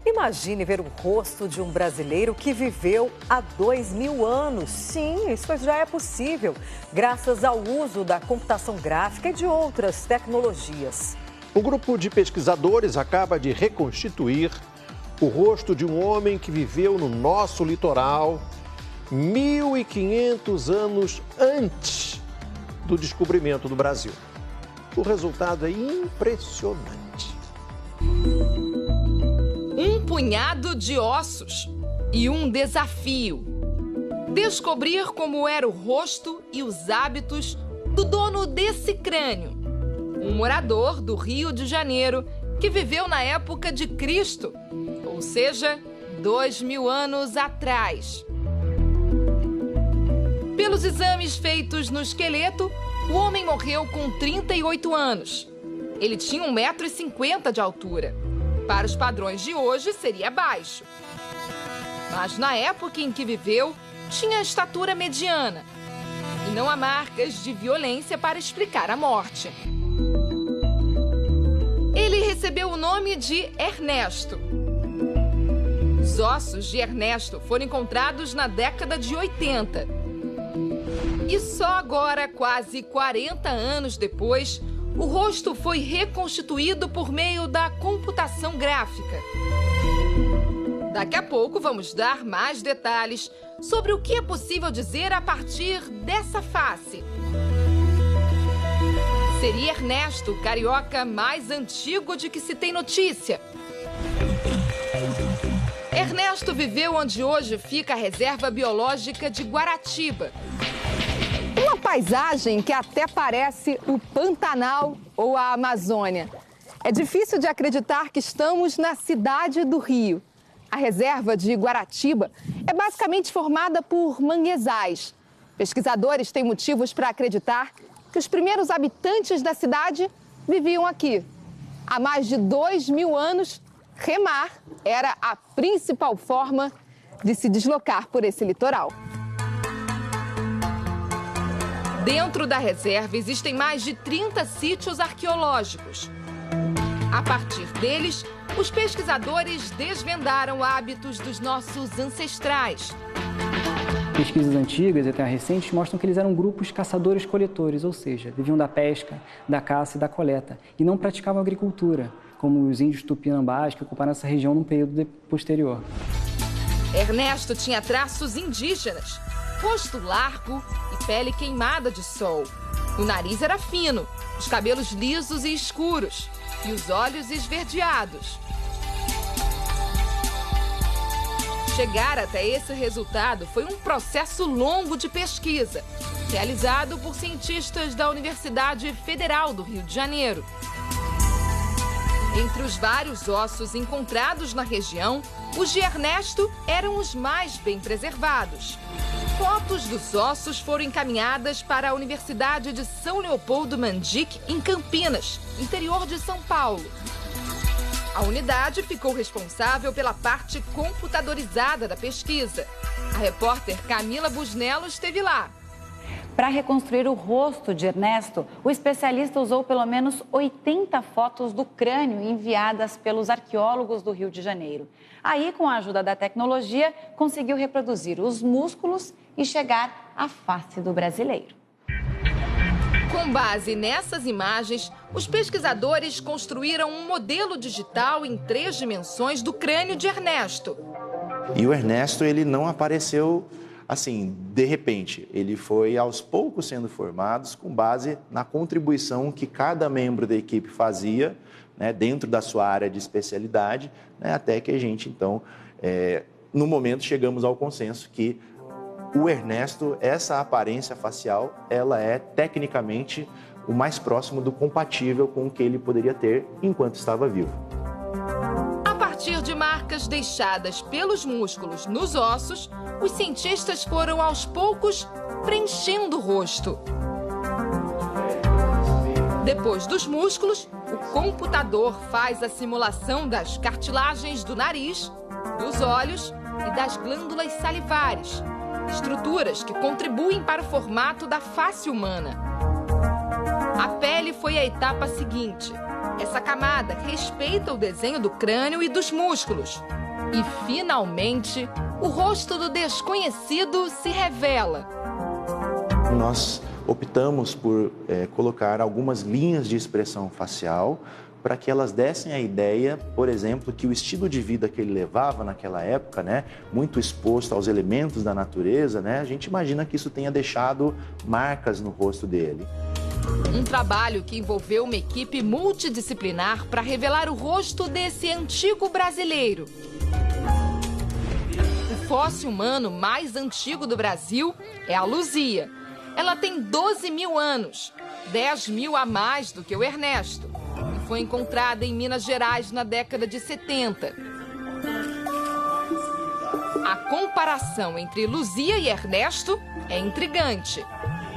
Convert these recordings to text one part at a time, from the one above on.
Imagine ver o rosto de um brasileiro que viveu há 2000 anos. Sim, isso já é possível, graças ao uso da computação gráfica e de outras tecnologias. Um grupo de pesquisadores acaba de reconstituir o rosto de um homem que viveu no nosso litoral 1.500 anos antes do descobrimento do Brasil. O resultado é impressionante. Um punhado de ossos e um desafio. Descobrir como era o rosto e os hábitos do dono desse crânio. Um morador do Rio de Janeiro que viveu na época de Cristo, ou seja, 2000 anos atrás. Pelos exames feitos no esqueleto, o homem morreu com 38 anos. Ele tinha 1,50 m de altura. Para os padrões de hoje, seria baixo. Mas na época em que viveu, tinha estatura mediana. E não há marcas de violência para explicar a morte. Ele recebeu o nome de Ernesto. Os ossos de Ernesto foram encontrados na década de 80. E só agora, quase 40 anos depois, o rosto foi reconstituído por meio da computação gráfica. Daqui a pouco vamos dar mais detalhes sobre o que é possível dizer a partir dessa face. Seria Ernesto o carioca mais antigo de que se tem notícia. Ernesto viveu onde hoje fica a Reserva Biológica de Guaratiba. Uma paisagem que até parece o Pantanal ou a Amazônia. É difícil de acreditar que estamos na cidade do Rio. A reserva de Guaratiba é basicamente formada por manguezais. Pesquisadores têm motivos para acreditar que os primeiros habitantes da cidade viviam aqui. Há mais de 2000 anos, remar era a principal forma de se deslocar por esse litoral. Dentro da reserva existem mais de 30 sítios arqueológicos. A partir deles, os pesquisadores desvendaram hábitos dos nossos ancestrais. Pesquisas antigas e até recentes mostram que eles eram grupos caçadores-coletores, ou seja, viviam da pesca, da caça e da coleta, e não praticavam agricultura, como os índios tupinambás que ocuparam essa região num período posterior. Ernesto tinha traços indígenas, rosto largo e pele queimada de sol. O nariz era fino, os cabelos lisos e escuros e os olhos esverdeados. Chegar até esse resultado foi um processo longo de pesquisa, realizado por cientistas da Universidade Federal do Rio de Janeiro. Entre os vários ossos encontrados na região, os de Ernesto eram os mais bem preservados. Fotos dos ossos foram encaminhadas para a Universidade de São Leopoldo Mandic, em Campinas, interior de São Paulo. A unidade ficou responsável pela parte computadorizada da pesquisa. A repórter Camila Busnello esteve lá. Para reconstruir o rosto de Ernesto, o especialista usou pelo menos 80 fotos do crânio enviadas pelos arqueólogos do Rio de Janeiro. Aí, com a ajuda da tecnologia, conseguiu reproduzir os músculos e chegar à face do brasileiro. Com base nessas imagens, os pesquisadores construíram um modelo digital em 3 dimensões do crânio de Ernesto. E o Ernesto, ele não apareceu assim, de repente. Ele foi aos poucos sendo formado com base na contribuição que cada membro da equipe fazia, né, dentro da sua área de especialidade, né, até que a gente, então, no momento, chegamos ao consenso que o Ernesto, essa aparência facial, ela é tecnicamente o mais próximo do compatível com o que ele poderia ter enquanto estava vivo. A partir de marcas deixadas pelos músculos nos ossos, os cientistas foram aos poucos preenchendo o rosto. Depois dos músculos, o computador faz a simulação das cartilagens do nariz, dos olhos e das glândulas salivares, estruturas que contribuem para o formato da face humana. A pele foi a etapa seguinte. Essa camada respeita o desenho do crânio e dos músculos. E, finalmente, o rosto do desconhecido se revela. Nós optamos por colocar algumas linhas de expressão facial para que elas dessem a ideia, por exemplo, que o estilo de vida que ele levava naquela época, né, muito exposto aos elementos da natureza, né, a gente imagina que isso tenha deixado marcas no rosto dele. Um trabalho que envolveu uma equipe multidisciplinar para revelar o rosto desse antigo brasileiro. O fóssil humano mais antigo do Brasil é a Luzia. Ela tem 12 mil anos, 10 mil a mais do que o Ernesto. E foi encontrada em Minas Gerais na década de 70. A comparação entre Luzia e Ernesto é intrigante.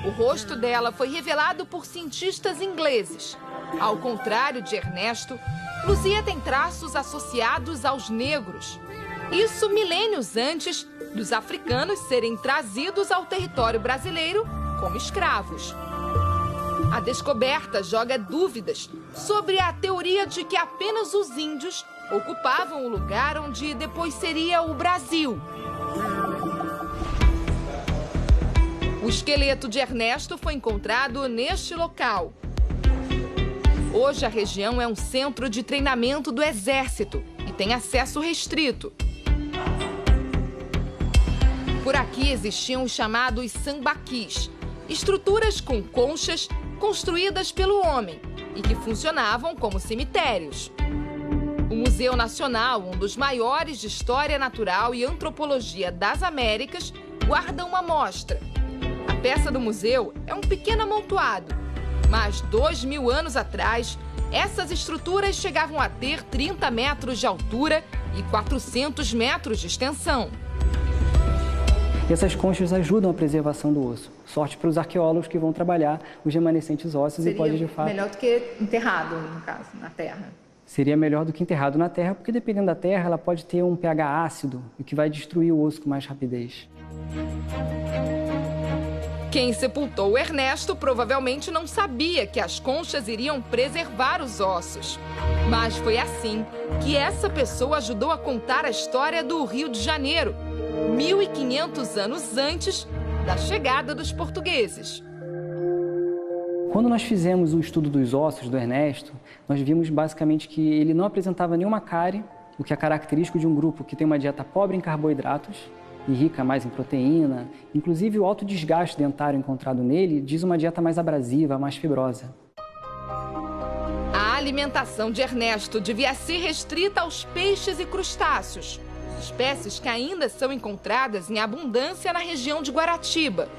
O rosto dela foi revelado por cientistas ingleses. Ao contrário de Ernesto, Luzia tem traços associados aos negros. Isso milênios antes dos africanos serem trazidos ao território brasileiro como escravos. A descoberta joga dúvidas sobre a teoria de que apenas os índios ocupavam o lugar onde depois seria o Brasil. O esqueleto de Ernesto foi encontrado neste local. Hoje a região é um centro de treinamento do Exército e tem acesso restrito. Por aqui existiam os chamados sambaquis, estruturas com conchas construídas pelo homem e que funcionavam como cemitérios. O Museu Nacional, um dos maiores de História Natural e Antropologia das Américas, guarda uma amostra. A peça do museu é um pequeno amontoado, mas 2.000 anos atrás, essas estruturas chegavam a ter 30 metros de altura e 400 metros de extensão. E essas conchas ajudam a preservação do osso. Sorte para os arqueólogos que vão trabalhar os remanescentes ósseos. Seria e pode, de fato... melhor do que enterrado, no caso, na terra? Seria melhor do que enterrado na terra, porque dependendo da terra, ela pode ter um pH ácido, o que vai destruir o osso com mais rapidez. Quem sepultou o Ernesto provavelmente não sabia que as conchas iriam preservar os ossos. Mas foi assim que essa pessoa ajudou a contar a história do Rio de Janeiro, 1.500 anos antes da chegada dos portugueses. Quando nós fizemos o estudo dos ossos do Ernesto, nós vimos basicamente que ele não apresentava nenhuma cárie, o que é característico de um grupo que tem uma dieta pobre em carboidratos e rica mais em proteína. Inclusive, o alto desgaste dentário encontrado nele diz uma dieta mais abrasiva, mais fibrosa. A alimentação de Ernesto devia ser restrita aos peixes e crustáceos, espécies que ainda são encontradas em abundância na região de Guaratiba.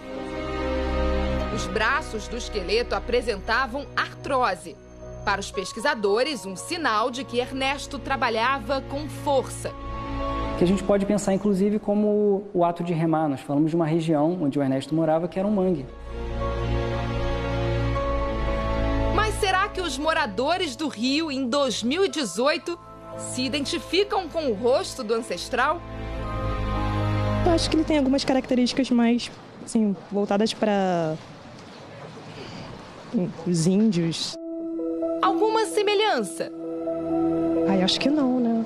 Os braços do esqueleto apresentavam artrose. Para os pesquisadores, um sinal de que Ernesto trabalhava com força. Que a gente pode pensar, inclusive, como o ato de remar. Nós falamos de uma região onde o Ernesto morava, que era um mangue. Mas será que os moradores do Rio, em 2018, se identificam com o rosto do ancestral? Eu acho que ele tem algumas características mais, assim, voltadas para os índios. Alguma semelhança? Ai, acho que não, né?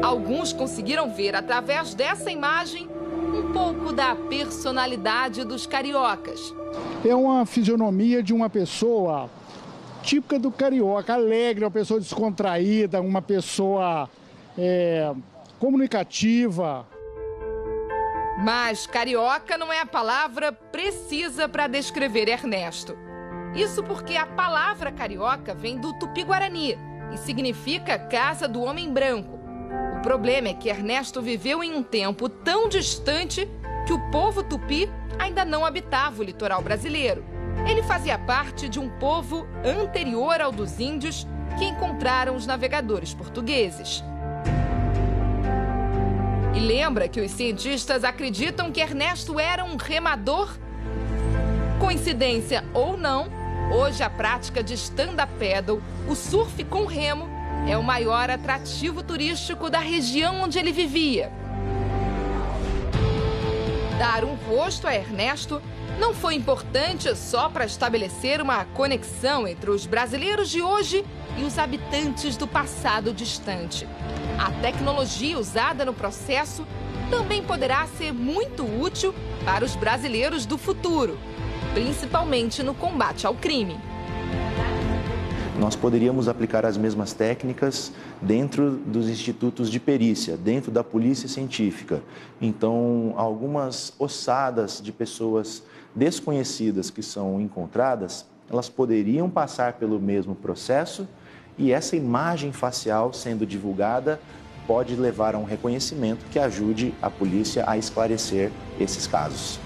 Alguns conseguiram ver, através dessa imagem, um pouco da personalidade dos cariocas. É uma fisionomia de uma pessoa típica do carioca, alegre, uma pessoa descontraída, uma pessoa comunicativa. Mas carioca não é a palavra precisa para descrever Ernesto. Isso porque a palavra carioca vem do tupi-guarani e significa casa do homem branco. O problema é que Ernesto viveu em um tempo tão distante que o povo tupi ainda não habitava o litoral brasileiro. Ele fazia parte de um povo anterior ao dos índios que encontraram os navegadores portugueses. E lembra que os cientistas acreditam que Ernesto era um remador? Coincidência ou não, hoje a prática de stand-up paddle, o surf com remo, é o maior atrativo turístico da região onde ele vivia. Dar um rosto a Ernesto não foi importante só para estabelecer uma conexão entre os brasileiros de hoje e os habitantes do passado distante. A tecnologia usada no processo também poderá ser muito útil para os brasileiros do futuro, principalmente no combate ao crime. Nós poderíamos aplicar as mesmas técnicas dentro dos institutos de perícia, dentro da polícia científica. Então, algumas ossadas de pessoas desconhecidas que são encontradas, elas poderiam passar pelo mesmo processo e essa imagem facial sendo divulgada pode levar a um reconhecimento que ajude a polícia a esclarecer esses casos.